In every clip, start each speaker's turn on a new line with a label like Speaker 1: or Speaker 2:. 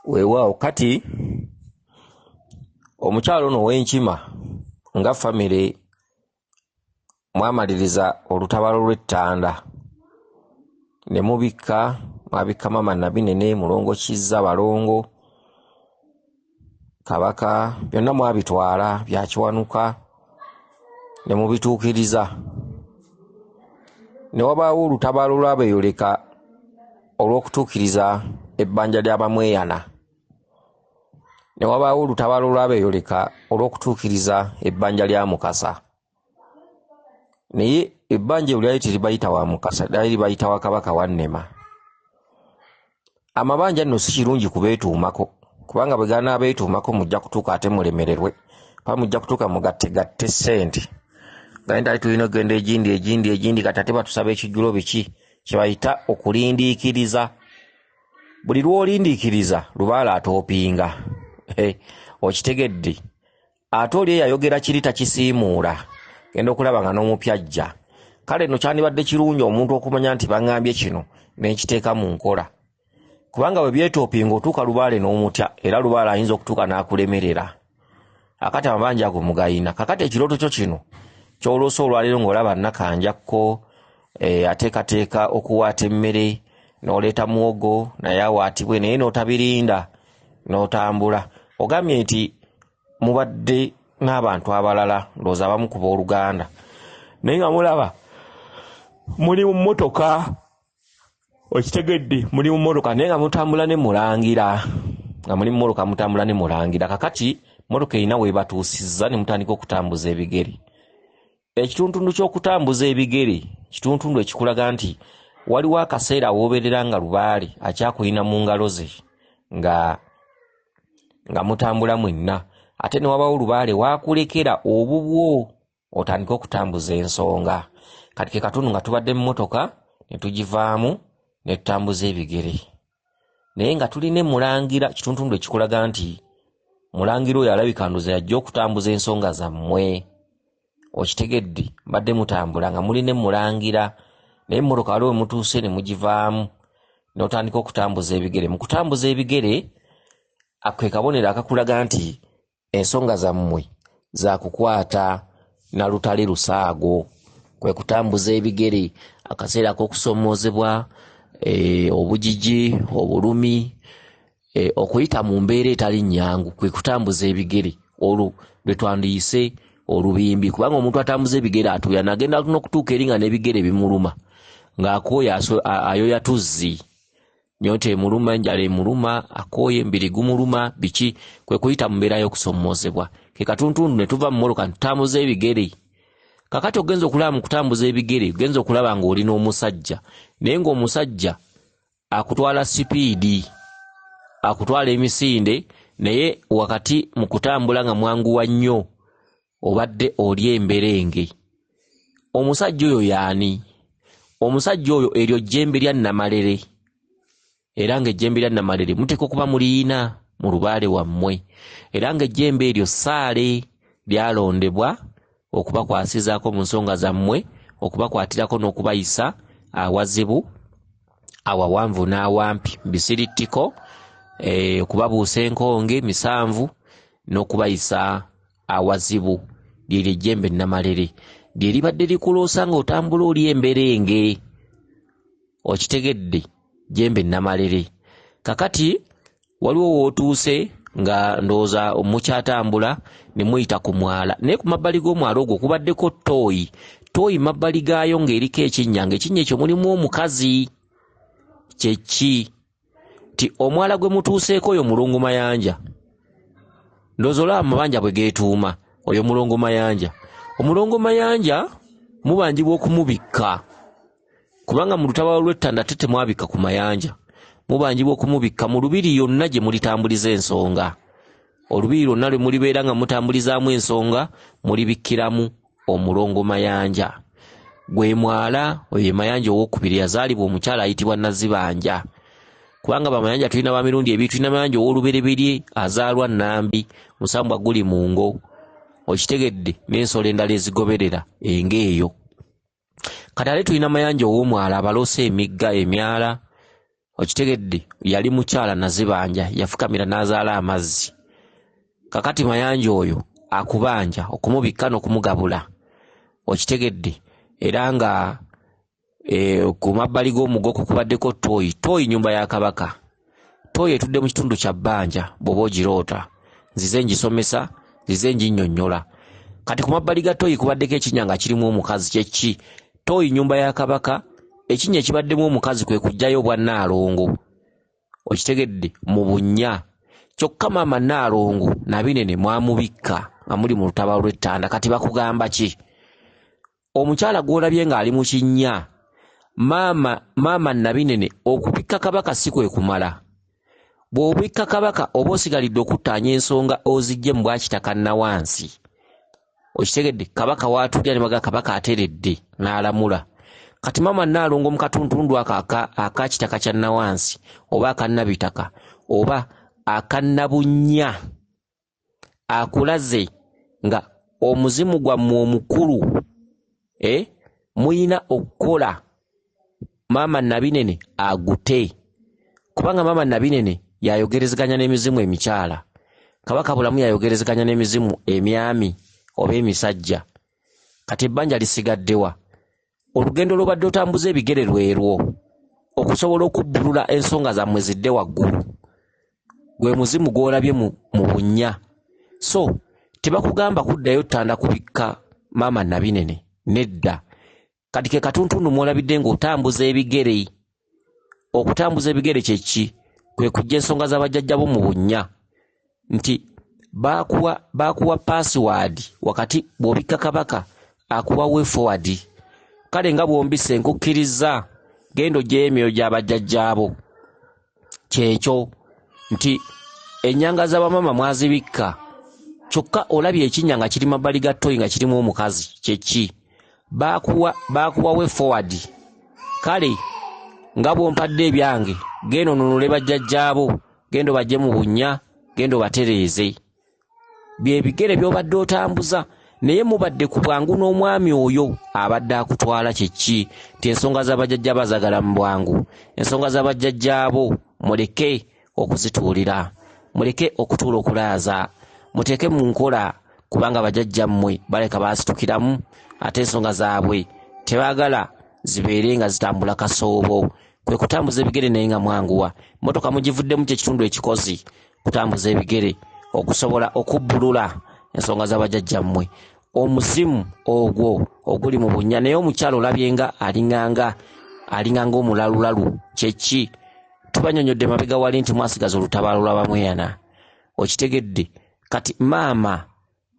Speaker 1: Weewaawo kati omukyalo ono ow'Enkima nga famire mwamaliriza olutabaalo lw'Ettanda ne mwabikka Mama Nabinene, Mulongo Kizza, Balongo, Kabaka, byonna mwabitwala bya Kiwanuka ne mubituukiriza. Ne wabaawo olutabaalo lw'Abeeyoleka olw'okutuukiriza ebbanja ly'Abamweyana. Ne wabaawo olutabaalo lw'Abeeyoleka olw'okutuukiriza ebbanja lya Mukasa. Naye ebbanja eryo lyali teribayita wa Mukasa, lyali libayita wa Kabaka wa Nnema. Amabanja nno si kirungi kubeetuumako, kubanga bwe ganaabeetuumako mujja kutuuka ate mulemererwe, pa mujja kutuuka mugatte ssente. Gandi ali tulina okugenda egindi kati ate batusaba ekijjulo biki kye bayita okulindiikiriza. Buli lw'olindiikiriza Lubaale atoopinga. Okitegedde? Ate oli eyayogera kiri takisiimuula, genda okulaba nga n'omupyajja. Kale nno kyandibadde kirungi omuntu okumanya nti baŋŋambye kino n'ekiteeka mu nkola. Kubanga bwe byetoopinga otuuka Lubaale n'omutya, era Lubaale ayinza okutuuka n'akulemerera. Akati amabanja ago mugayina. Kakati ekirooto kyo kino ky'oloosa olwaleero ng'olaba Nakanjakko ateekateeka okuwaata emmere, n'oleeta muwogo naye awaatibwe, naye n'otabirinda n'otambula. Ogambye nti mubadde n'abantu abalala, ndowooza abamu ku booluganda, naye nga mulaba muli mu mmotoka. Okitegedde? Muli mu mmotoka naye nga mutambula ne Mulangira, nga muli mu mmotoka mutambula ne Mulangira. Kakati mmotoka erina weebatuusizza ne mutandika okutambuza ebigere. Ekitundu ky'okutambuza ebigere kitundu ekikulaga nti waliwo akaseera wooberera nga Lubaale akyakulina mu ngalo ze nga mutambula mwenna, ate ne wabaawo Lubaale waakulekera obubwo otandika okutambuza ensonga. Kati ke katundu nga tubadde mu mmotoka ne tugivaamu ne tutambuza ebigere, naye nga tulina Mulangira, kitundu ekikulaga nti Mulangira oyo alabika ndoza yajja okutambuza ensonga zammwe. Okitegedde? Mbadde mutambula nga mulina Mulangira, naye emmotoka waliwo mutuuse ne mugivaamu n'otandika okutambuza ebigere. Mu kutambuza ebigere akwe kabonero akakulaga nti ensonga zammwe za kukwata na lutale lusaago. Kwe kutambuza ebigere, akaseera ak'okusomoozebwa, obujiji, obulumi, okuyita mu mbeera etali nnyangu, kwe kutambuza ebigere. Olwo lwe twandiyise olubimbi, kubanga omuntu atambuza ebigere atuuya nagenda n'okutuuka eri nga n'ebigere bimuluma, ng'akooye ayoya tuzzi, nnyonta emuluma, enjala emuluma, akooye embiri gumuluma, biki. Kwe kuyita mu mbeera y'okusomoozebwa. Ke katuntundu ne tuva mu mmotoka ne tutambuza ebigere. Kakati ogenza okulaba mu kutambuza ebigere, ogenza okulaba ng'olina omusajja, naye ng'omusajja akutwala sipiidi, akutwala emisinde, naye wakati mu kutambula nga mwanguwa nnyo obadde oli emberenge. Omusajja oyo y'ani? Omusajja oyo eryo jjembe lya Namalere, era ng'ejjembe lya Namalere muteeka okuba muliina mu Lubaale wammwe, era ng'ejjembe eryo Ssaale lyalondebwa okubakwasizaako mu nsonga zammwe, okubakwatirako n'okubayisa awazibu, awawanvu n'awampi, bisirittiko, okubabuusa enkonge misanvu n'okubayisa awazibu. Lyeryo ejjembe Namalere lye libadde likuloosa ng'otambula oli emberenge. Okitegedde? Jjembe Namalere. Kakati waliwo wootuuse nga ndowooza mukyatambula ne muyita ku mwala, naye ku mabbali g'omwala ogwo kubaddeko ttooyi mabbali gaayo ng'eriko ekinnya, ng'ekinnya ekyo mulimu omukazi. Kye ki? Ti omwala gwe mutuuseeko oyo Mulongo Mayanja. Ndowooza olaba amabanja bwe geetuuma oyo Mulongo Mayanja. Omulongo Mayanja mubanjibwa okumubikka, kubanga mu lutabaalo lw'Ettanda ate temwabikka ku mayanja, mubanjibwa okumubikka mu lubiri yonna gye mulitambuliza ensonga. Olubiri lwonna lwe mulibeera nga mutambulizaamu ensonga mulibikkiramu Omulongo Mayanja. Gwe mwala oyo ye Mayanja ow'okubiri, yazaalibwa omukyala ayitibwa Nazibanja, kubanga bamayanja tulina ba mirundi ebiri. Tulina Mayanja ow'olubereberye azaalwa Nambi, Musambwa guli mu ngo. Okitegedde? N'ensolo endala ezigoberera engeeyo. Kati ate tulina Mayanja ow'omwala abaloosa emigga, emyala, okitegedde yali mukyala nazibanja yafukamira n'azaala amazzi kakati mayanja oyo akubanja okumubikka n'okumugabula okitegedde era nga ku mabbali g'omugo kukubaddeko toyi nyumba ya kabaka toyi etudde mu kitundu kya bbanja bw'oba ogiroota nzize ngisomesa nzize nginnyonnyola kati ku mabbali ga toyi kubaddeko ekinnya nga kirimu omukazi kyeki toyi nyumba ya kabaka ekinnya ekibaddemu omukazi kwe kujjayo bwa Nnaalongo okitegedde mu bunnya kyokka maama Nnaalongo Nabinene mwamubikka nga muli mu lutabalo lw'ettanda kati bakugamba ki omukyala gw'olabye ng'ali mu kinnya maama Nabinene okubikka kabaka si kwe kumala bw'obikka kabaka oba osigalidde okuttaanya ensonga ozijje mu bwakitaka nawansi okitegedde kabaka waatulya ne baga kabaka ateredde n'alamula kati maama Nnaalongo mu katuntundu aka kitaka kya nawansi oba akannabitaka oba akannabunnya akulaze nga omuzimu gwammwe omukulu muyina okukola maama Nabinene agute kubanga maama Nabinene yayogerezeganya n'emizimu emikyala kabaka bulamu yayogerezeganya n'emizimu emyami oba emisajja kati ebbanja lisigaddewa olugendo lw'obadde otambuza ebigere lwerwo okusobola okubbulula ensonga zammwe zidde waggulu gwe muzimu gw'olabye mu bunnya so tebakugamba kuddayo ttanda kubikka maama Nabinene nedda kati ke katuntundu mwolabidde ng'otambuza ebigere okutambuza ebigere kyeki kwe kujja ensonga z'abajjajjabo mu bunnya nti baakuwa password wakati bw'obikka kabaka akuwa way forward kale nga bwombise nkukkiriza gendo gy'emyoyo gy'abajjajjaabo kyekyo nti ennyanga z'abamama mwazibikka kyokka olabye ekinnya nga kiri mabbali ga toyi nga kirimu omukazi kyeki baakuwa way forward kale nga bwompadde ebyange gendo nunule bajjajjaabo gendo bajje mu bunnya gendo batereeze byebigere by'obadde otambuza naye mubadde ku bwangu n'omwami oyo abadde akutwala kyeki nti ensonga z'abajjajja bazagala mu bwangu ensonga z'abajjajjaabo muleke okuzituulira muleke okutuula okulaaza muteeke mu nkola kubanga bajjajjammwe baleka baasitukiramu ate ensonga zaabwe tebaagala zibeere nga zitambula kasoobo kwe kutambuza ebigere naye nga mwanguwa motoka mugivuddemu kyekitundu ekikozi kutambuza ebigere okusobola okubbulula ensonga z'abajjajjammwe omuzimu ogwo oguli mu bunnya naye omukyalo olabye nga alinganga omulalulalu kyeki tubanyonyodde mabega wali nti mwasigaza olutabaalo lw'abamweyana okitegedde kati maama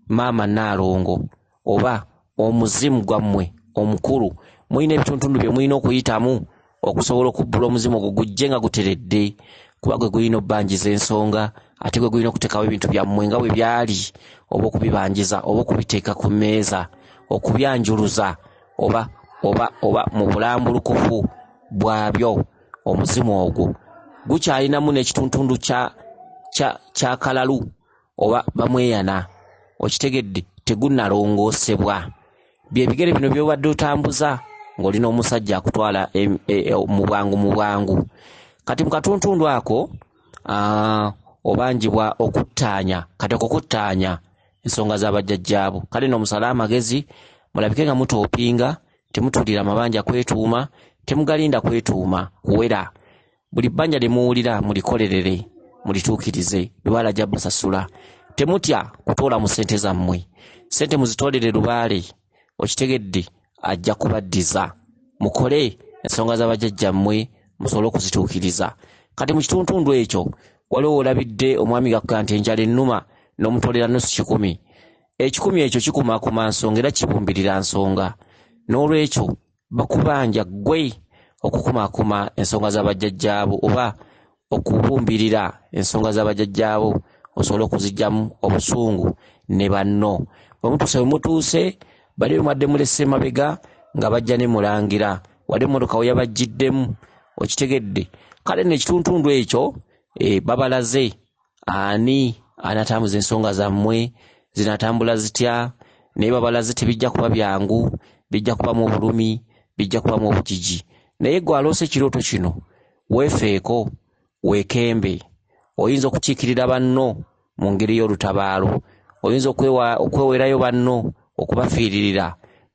Speaker 1: Nnaalongo oba omuzimu gwammwe omukulu muyina ebituntundu bye muyina okuyitamu okusobola okubbula omuzimu ogwo gujje nga guteredde kuba gwe gulina obbanjiza ensonga ate gwe gulina okuteekawo ebintu byammwe nga bwe byali oba okubibanjiza oba okubiteeka ku mmeeza okubyanjuluza oba mu bulambulukufu bwabyo omuzimu ogwo gukyalinamu n'ekituntundu kya kalalu oba bamweyana okitegedde tegunnalongoosebwa byebigere bino byobadde otambuza ng'olina omusajja akutwala mu bwangu kati mu katuntundu ako obanjibwa okuttaanya kati okukuttaanya ensonga z'abajjajjaabo kale n'omusala amagezi mulabike nga mutoopinga temutuulira mabanja kwetuuma temugalinda kwetuuma kuwera buli bbanja lye muwulira mulikolerere mulituukirize lubaala gya basasula temutya kutoola mu ssente zammwe ssente muzitoolere lubaale okitegedde ajja kubaddiza mukole ensonga z'abajjajjammwe musobole okuzituukiriza kati mu kituntundu ekyo waliwo olabidde omwami gakka nti enjala ennuma n'omutoolera nusu 10 ekikumi ekyo kikumaakuma nsonga era kibumbirira nsonga n'olwekyo bakubanja ggwe okukumaakuma ensonga z'abajjajjaabo oba okubumbirira ensonga z'abajjajjaabo osobola okuzijjamu obusungu ne banno bwe mutuuse bali mwadde mulese mabega nga bajja ne mulangira wadde emmotoka we yabajjiddemu okitegedde kale n'ekituntundu ekyo babalaze ani anatambuza ensonga zammwe zinatambula zitya naye babalaze tebijja kuba byangu bijja kuba mu bulumi bijja kuba mu obujiji naye gwe aloose ekirooto kino
Speaker 2: weefeeko weekembe oyinza okukiikirira banno mu ngeri y'olutabaalo oyinza okweweerayo banno okubafiiririra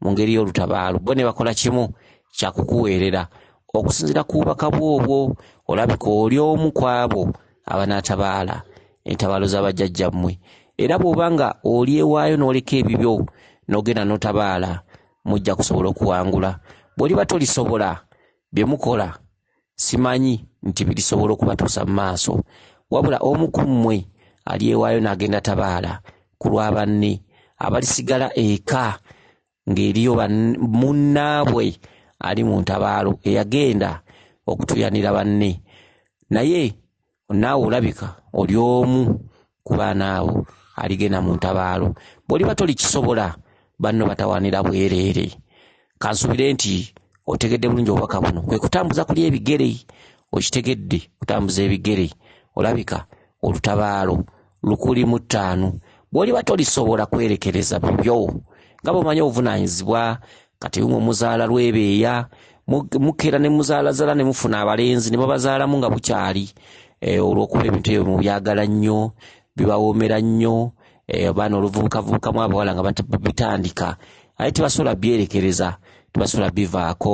Speaker 2: mu ngeri y'olutabaalo bo ne bakola kimu kyakukuweerera okusinziira ku bubaka bwobwo olabika oli omu ku abo abanaatabaala entabaalo z'abajjajjammwe era bw'oba nga oli ewaayo n'oleka ebibyo n'ogenda n'otabaala mujja kusobola okuwangula bw'oliba tolisobola bye mukola simanyi nti birisobola okubatuusa mu maaso wabula omu ku mmwe ali ewaayo n'agenda tabaala ku lwa banne abalisigala eka ng'eriyo munnaabwe ali mu ntabaalo eyagenda okutuyanira banne naye naawe olabika oli omu ku baana abo aligenda mu ntabaalo bw'oliba tolikisobola banno batawaanira bwereere kansubire nti otegedde bulungi obubaka buno kwe kutambuza kuli ebigere okitegedde kutambuza ebigere olabika olutabaalo 105 bw'oliba tolisobola kwerekereza bibyo nga bw'omanyi obuvunaanyizibwa kati bumwe muzaala lwebeeya mukeera ne muzaalazaala ne mufuna abalenzi ne babazaalamu nga bukyali olw'okuba ebintu ebyo mubyagala nnyo bibawoomera nnyo abaana oluvubukavubukamu abawala nga bitandika aye tebasobola byerekereza tebasobola bivaako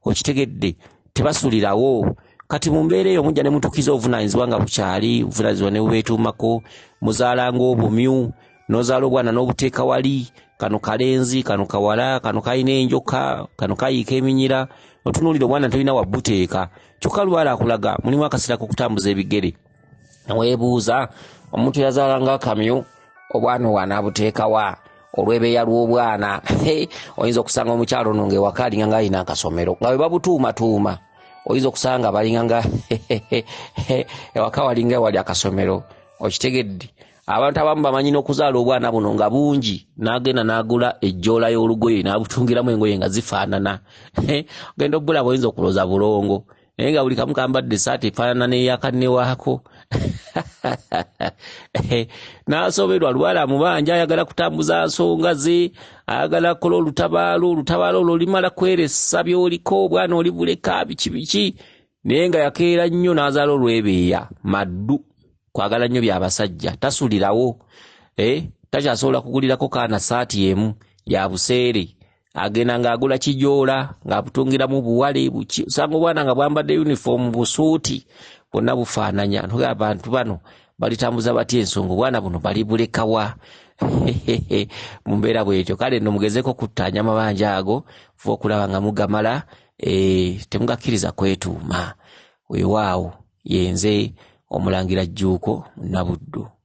Speaker 2: okitegedde tebasulirawo kati mu mbeera eyo mujja ne mutuukiza obuvunaanyizibwa nga bukyali obuvunaanyizibwa ne bubeetuumako muzaalanga obumyu n'ozaala obwana n'obuteeka wali kano kalenzi kano kawala kano kalina enjoka kano kayiika eminyira otunuulira obwana tolina wabbuteeka kyokka lwala akulaga mulimu akaseera k'okutambuza ebigere weebuuza omuntu yazaalanga akamyu obwana wanaabuteekawa olw'ebeeya lw'obwana oyinza okusanga omukyalo ono ng'ewaka alinga nga alina akasomero nga bwe babutuumatuuma oyinza okusanga nga balinga nga ewaka walinga wali akasomero okitegedde abantu abamu bamanyi n'okuzaala obwana buno nga bungi n'agenda n'agula ejjoola y'olugoye n'abutungiramu engoye nga zifaanana ogenda obulaba oyinza okulooza bulongo naye nga buli kamu kambadde esaati efaanana n'eyakannewaako n'asoberwa lwala mubanja ayagala kutambuza nsonga ze ayagala kukola olutabaalo olwo limala kweresa by'oliko obwana olibuleka biki naye nga yakeera nnyo n'azaala olwebeeya maddu kwagala nnyo byabasajja tasulirawo takyasobola kugulirako kaana saati emu ya buseere agenda ng'agula kijoola ng'abutungiramu buwale buki osanga obwana nga bwambadde uniform busuuti bonna bufaananya ntoga abantu bano balitambuza batya ensonga obwana buno balibulekawa mu mbeera bwetyo kale nno mugezeko kuttaanya amabanja ago fuba okulaba nga mugamala temugakkiriza kwetuuma weewaawo yenze Omulangira Jjuuko Nabuddu.